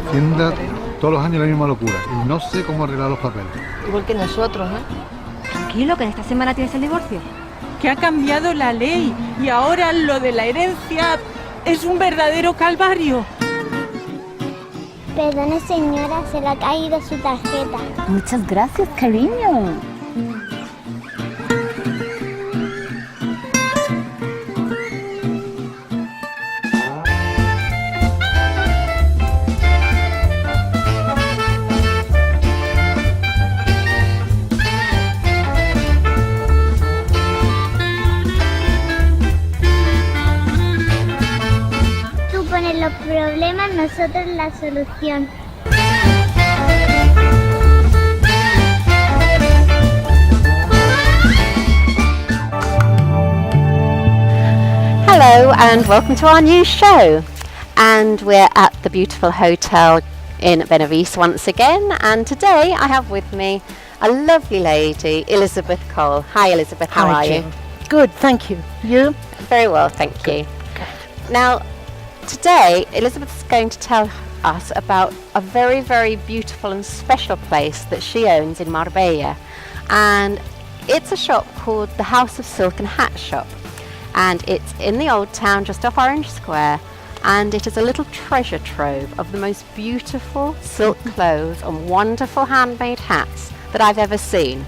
Hacienda todos los años la misma locura y no sé cómo arreglar los papeles. Igual que nosotros, ¿eh? Tranquilo, que en esta semana tienes el divorcio. Que ha cambiado la ley y ahora lo de la herencia es un verdadero calvario. Perdone, señora, se le ha caído su tarjeta. Muchas gracias, cariño. Tú pones los problemas, nosotros la solución. Hello and welcome to our new show, and we're at the beautiful hotel in Benavís once again, and today I have with me a lovely lady, Elizabeth Cole. Hi Elizabeth, how are you? Good, thank you. You? Very well, thank you. Now today Elizabeth's going to tell us about a very, very beautiful and special place that she owns in Marbella, and it's a shop called the House of Silk and Hat Shop, and it's in the old town just off Orange Square, and it is a little treasure trove of the most beautiful silk clothes and wonderful handmade hats that I've ever seen.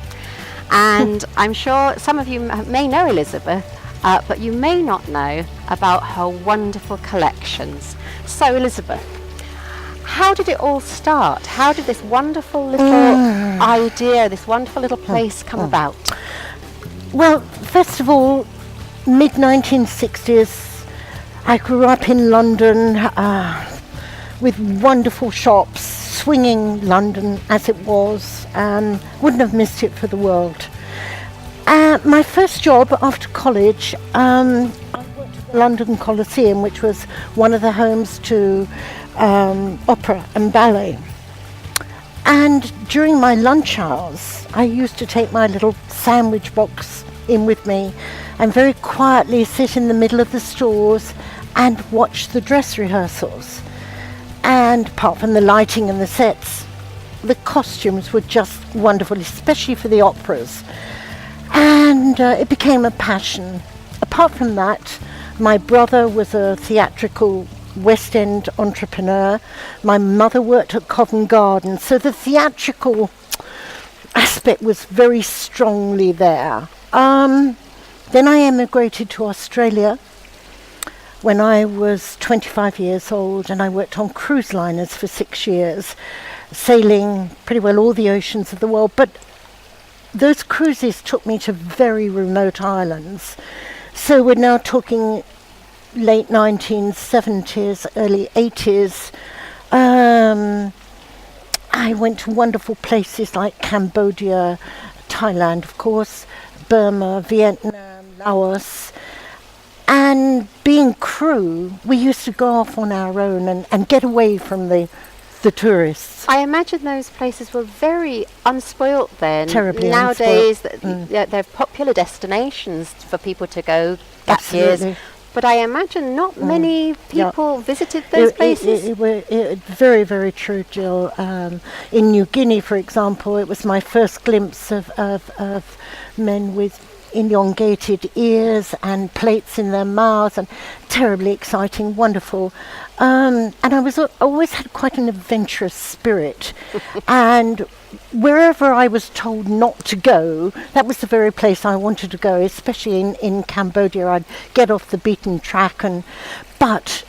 And I'm sure some of you may know Elizabeth, but you may not know about her wonderful collections. So Elizabeth, how did it all start? How did this wonderful little idea, this wonderful little place come about? Well, first of all, mid-1960s, I grew up in London with wonderful shops, swinging London as it was. Wouldn't have missed it for the world. My first job after college, I worked at the London Coliseum, which was one of the homes to opera and ballet. And during my lunch hours, I used to take my little sandwich box in with me and very quietly sit in the middle of the stores and watch the dress rehearsals. And apart from the lighting and the sets, the costumes were just wonderful, especially for the operas. And it became a passion. Apart from that, my brother was a theatrical West End entrepreneur. My mother worked at Covent Garden, so the theatrical aspect was very strongly there. Then I emigrated to Australia when I was 25 years old, and I worked on cruise liners for 6 years, sailing pretty well all the oceans of the world. But those cruises took me to very remote islands. So we're now talking late 1970s, early 80s. I went to wonderful places like Cambodia, Thailand, of course, Burma, Vietnam, Laos. And being crew, we used to go off on our own and get away from the tourists. I imagine those places were very unspoilt then. Terribly Nowadays, unspoilt. they're popular destinations for people to go gap years. But I imagine not many people visited those places. Very, very true, Jill. In New Guinea, for example, it was my first glimpse of men with elongated ears and plates in their mouths, and terribly exciting, wonderful. And I always had quite an adventurous spirit. And wherever I was told not to go, that was the very place I wanted to go, especially in Cambodia. I'd get off the beaten track. But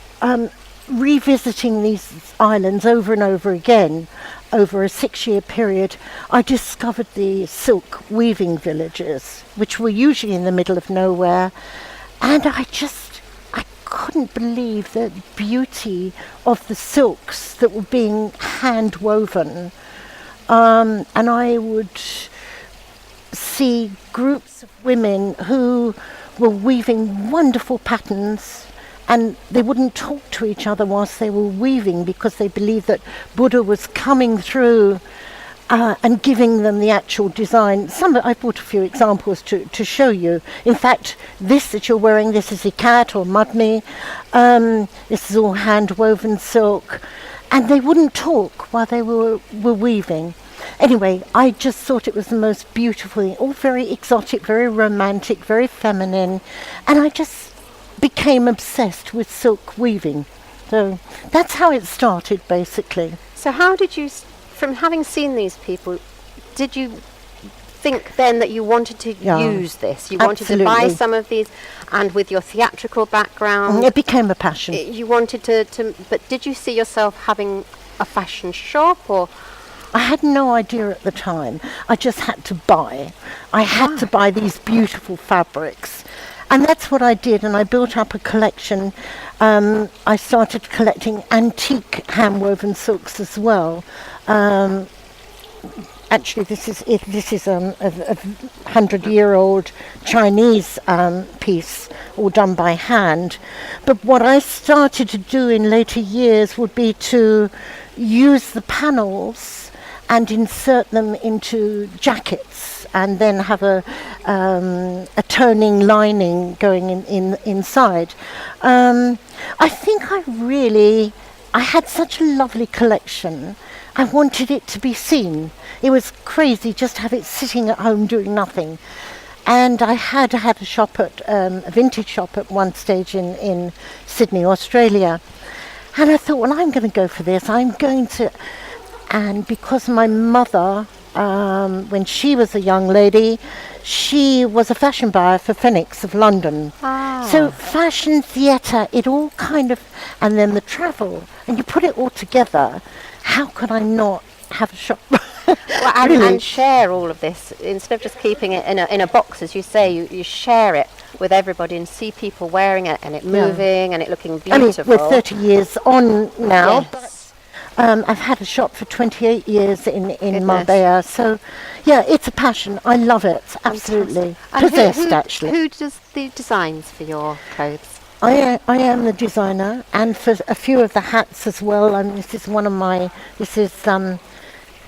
revisiting these islands over and over again, over a 6-year period, I discovered the silk weaving villages, which were usually in the middle of nowhere. And I couldn't believe the beauty of the silks that were being hand woven. And I would see groups of women who were weaving wonderful patterns, and they wouldn't talk to each other whilst they were weaving because they believed that Buddha was coming through and giving them the actual design. I brought a few examples to show you. In fact, this that you're wearing, this is ikat or madmi. This is all hand woven silk. and they wouldn't talk while they were weaving. Anyway, I just thought it was the most beautiful thing, all very exotic, very romantic, very feminine, and I just became obsessed with silk weaving. So that's how it started, basically. So how did you, from having seen these people, did you think then that you wanted to use this? You wanted to buy absolutely. some of these, and with your theatrical background, It became a passion. you wanted to, but did you see yourself having a fashion shop, or? I had no idea at the time. I just had to buy. I had to buy these beautiful fabrics. And that's what I did, and I built up a collection. I started collecting antique hand-woven silks as well. Actually, this is a 100-year-old Chinese piece, all done by hand. But what I started to do in later years would be to use the panels and insert them into jackets, and then have a toning lining going inside. I think I had such a lovely collection. I wanted it to be seen. It was crazy just to have it sitting at home doing nothing. And I had a shop at a vintage shop at one stage in Sydney, Australia. And I thought, well, I'm going to go for this. And because my mother, when she was a young lady, she was a fashion buyer for Phoenix of London. So fashion, theatre, it all kind of, and then the travel, and you put it all together. How could I not have a shop? Well, and share all of this, instead of just keeping it in a box, as you say, you share it with everybody and see people wearing it and it moving and it looking beautiful. I mean, we're 30 years on now. Yes. I've had a shop for 28 years in Marbella, so yeah, it's a passion. I love it, absolutely. Possessed, actually. Who does the designs for your clothes? I am the designer, and for a few of the hats as well. This is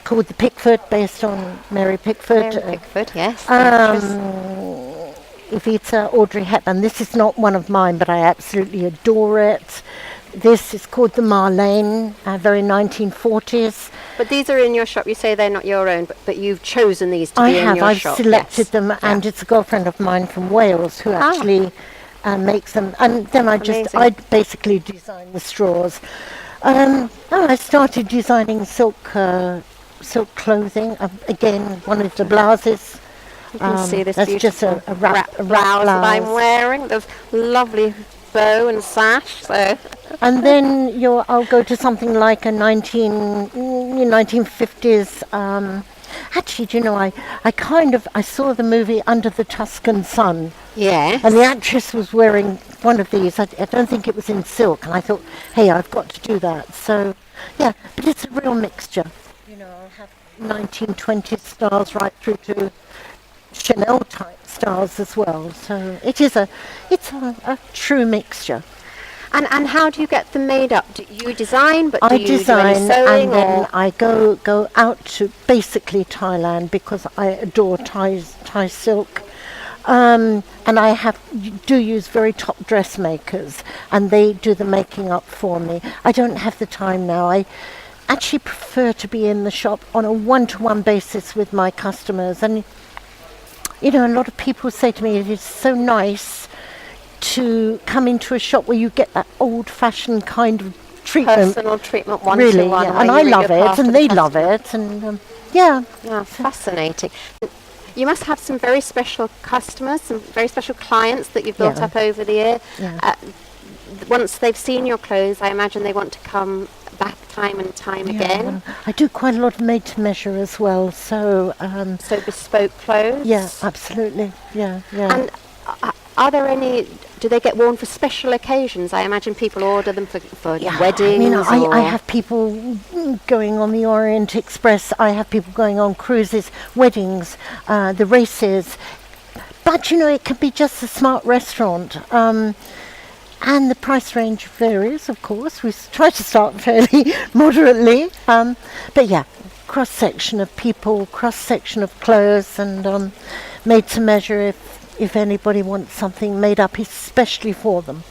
called the Pickford, based on Mary Pickford. Mary Pickford, yes. Evita, Audrey Hepburn. This is not one of mine, but I absolutely adore it. This is called the Marlene, very 1940s. But these are in your shop. You say they're not your own, but you've chosen these to be in your shop. I've selected them, and it's a girlfriend of mine from Wales who actually makes them. And then I basically design the straws. I started designing silk clothing. Again, one of the blouses. You can see this that's beautiful just a wrap blouse that I'm wearing. There's lovely bow and sash. So. And then I'll go to something like a 1950s. Actually, do you know, I saw the movie Under the Tuscan Sun. Yes. And the actress was wearing one of these. I don't think it was in silk. And I thought, hey, I've got to do that. So, yeah, but it's a real mixture. You know, I have 1920s styles right through to Chanel type styles as well. So it's a true mixture. And how do you get them made up? Do you design, but I do you design, do any sewing, and then I go out to basically Thailand, because I adore Thai silk. And I do use very top dressmakers, and they do the making up for me. I don't have the time now. I actually prefer to be in the shop on a one-to-one basis with my customers. And you know, a lot of people say to me, it is so nice to come into a shop where you get that old-fashioned kind of treatment. Personal treatment, one really, to one. yeah. And I love it, and they love it, and Yeah, fascinating. You must have some very special customers, some very special clients that you've built up over the year. Yeah. Once they've seen your clothes, I imagine they want to come back time and time again. I do quite a lot of made-to-measure as well, so... so bespoke clothes? Yeah, absolutely, yeah. And are there any... Do they get worn for special occasions? I imagine people order them for weddings. I have people going on the Orient Express. I have people going on cruises, weddings, the races. But, you know, it can be just a smart restaurant. And the price range varies, of course. We try to start fairly moderately. But, yeah, cross-section of people, cross-section of clothes, and made to measure if anybody wants something made up especially for them.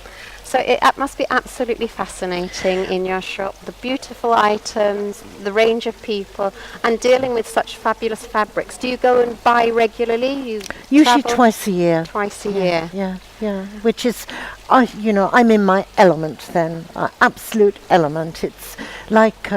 So So it must be absolutely fascinating in your shop, the beautiful items, the range of people, and dealing with such fabulous fabrics. Do you go and buy regularly? You Usually travel twice a year. twice a year. Yeah, which is, I'm in my element then, absolute element. It's like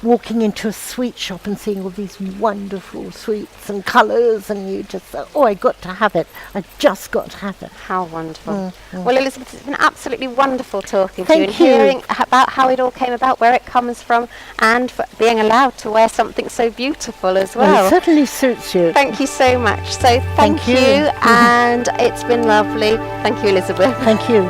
walking into a sweet shop and seeing all these wonderful sweets and colours, and you just say, oh, I got to have it. I just got to have it. How wonderful. Well, Elizabeth, it's been absolutely wonderful talking to you and Thank you. hearing about how it all came about, where it comes from, and for being allowed to wear something so beautiful as well. It certainly suits you. Thank you so much. So thank you. you, and it's been lovely. Thank you, Elizabeth. Thank you.